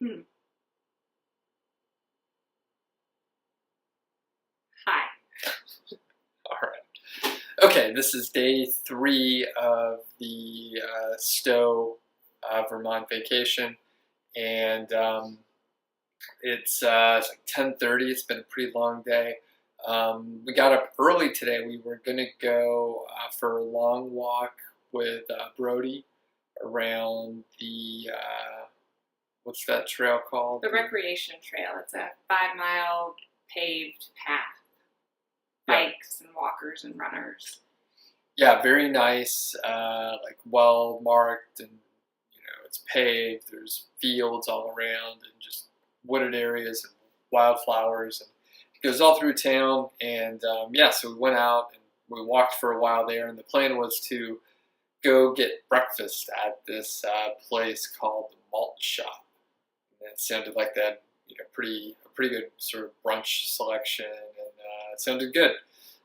Hmm. Hi. All right. Okay, this is day 3 of the Stowe, Vermont vacation, and it's like 10:30. It's been a pretty long day. We got up early today. We were gonna go for a long walk with Brody around the what's that trail called? The recreation trail. It's a 5 mile paved path. Yeah. Bikes and walkers and runners. Yeah, very nice, like well marked, and it's paved. There's fields all around, and just wooded areas and wildflowers, and it goes all through town. And yeah, so we went out and we walked for a while there, and the plan was to go get breakfast at this place called the Malt Shop. And it sounded like that, a pretty good sort of brunch selection, and it sounded good.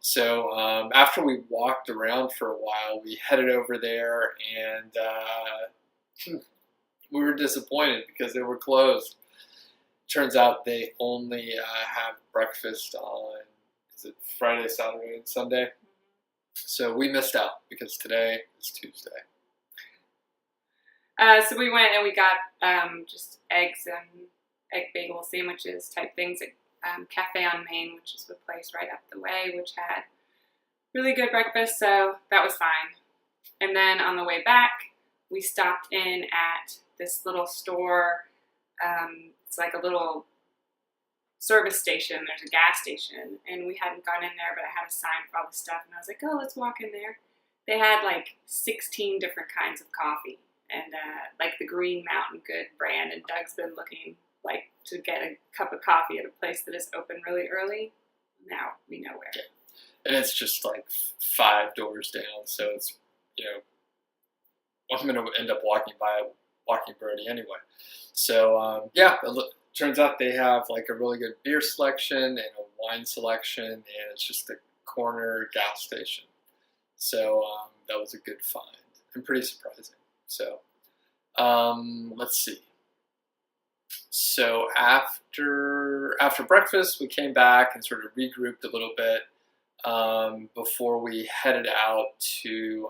So after we walked around for a while, we headed over there, and we were disappointed because they were closed. Turns out they only have breakfast on, is it Friday, Saturday, and Sunday? So we missed out because today is Tuesday. So we went and we got just eggs and egg bagel sandwiches type things at Cafe on Main, which is the place right up the way, which had really good breakfast, so that was fine. And then on the way back, we stopped in at this little store. It's like a little service station. There's a gas station, and we hadn't gone in there, but I had a sign for all the stuff, and I was like, oh, let's walk in there. They had like 16 different kinds of coffee, and like the Green Mountain Good brand, and Doug's been looking like to get a cup of coffee at a place that is open really early. Now we know where. And it's just like 5 doors down, so it's, I'm going to end up walking Birdie anyway. So yeah, turns out they have like a really good beer selection and a wine selection, and it's just a corner gas station. So that was a good find and pretty surprising. So let's see. So after breakfast, we came back and sort of regrouped a little bit before we headed out to.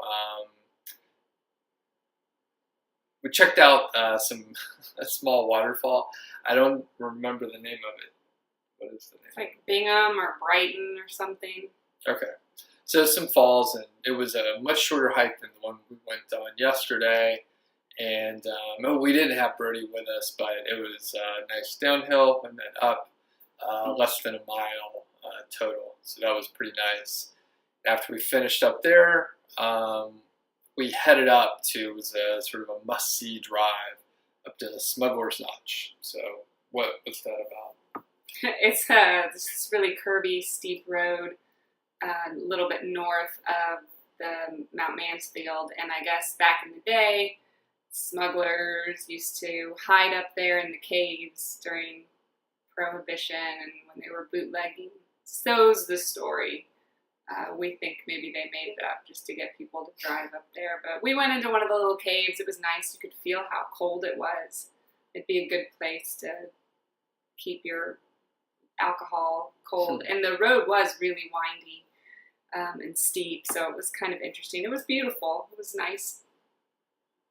We checked out a small waterfall. I don't remember the name of it. What is the name? It's like Bingham or Brighton or something. Okay. So some falls, and it was a much shorter hike than the one we went on yesterday. And we didn't have Brody with us, but it was nice downhill and then up less than a mile total. So that was pretty nice. After we finished up there, we headed up to, it was a sort of a must-see drive up to the Smuggler's Notch. So what's that about? It's this really curvy, steep road a little bit north of the Mount Mansfield. And I guess back in the day, smugglers used to hide up there in the caves during Prohibition and when they were bootlegging. So's the story. We think maybe they made it up just to get people to drive up there. But we went into one of the little caves. It was nice. You could feel how cold it was. It'd be a good place to keep your alcohol cold. And the road was really windy and steep, so it was kind of interesting. It was beautiful. It was nice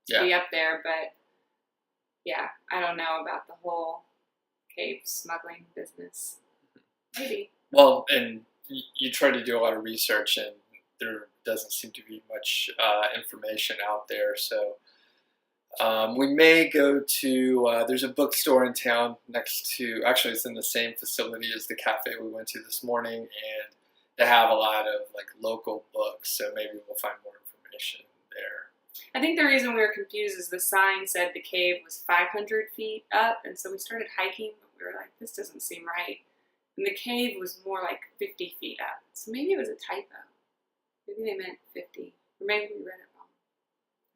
to be up there, but yeah, I don't know about the whole cave smuggling business. Maybe. Well, and you try to do a lot of research, and there doesn't seem to be much information out there. So we may go to, there's a bookstore in town next to, actually it's in the same facility as the cafe we went to this morning, and they have a lot of like local books, so maybe we'll find more information there. I think the reason we were confused is the sign said the cave was 500 feet up, and so we started hiking, but we were like, this doesn't seem right. And the cave was more like 50 feet up. So maybe it was a typo. Maybe they meant 50. Or maybe we read it wrong.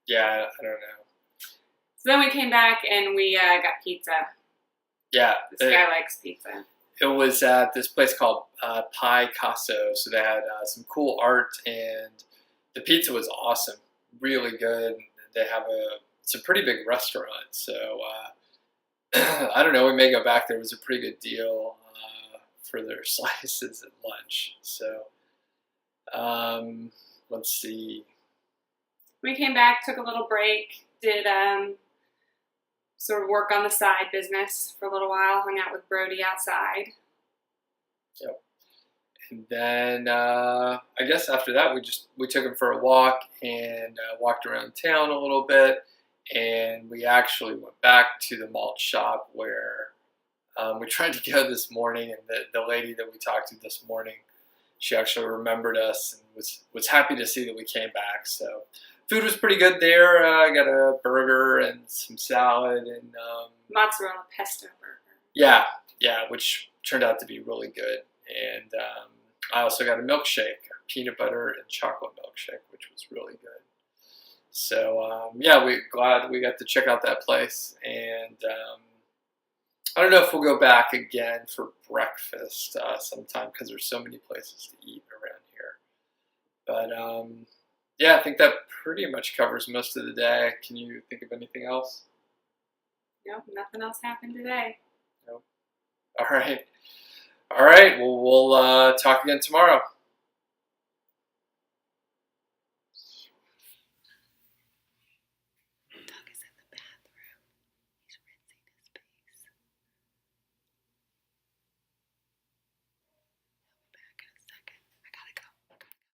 Yeah, I don't know. So then we came back and we got pizza. Yeah. This guy likes pizza. It was at this place called Pie Casso. So they had some cool art, and the pizza was awesome. Really good. They have it's a pretty big restaurant. So I don't know. We may go back. There was a pretty good deal for their slices at lunch. So let's see. We came back, took a little break, did sort of work on the side business for a little while, hung out with Brody outside. Yep. And then I guess after that we took him for a walk and walked around town a little bit, and we actually went back to the malt shop where we tried to go this morning, and the lady that we talked to this morning, she actually remembered us and was happy to see that we came back. So food was pretty good there. I got a burger and some salad and Mozzarella pesto burger. yeah, which turned out to be really good. And I also got a milkshake, a peanut butter and chocolate milkshake, which was really good. So we're glad we got to check out that place. And I don't know if we'll go back again for breakfast sometime because there's so many places to eat around here. But I think that pretty much covers most of the day. Can you think of anything else? Nope, nothing else happened today. Nope. All right. Well, we'll talk again tomorrow.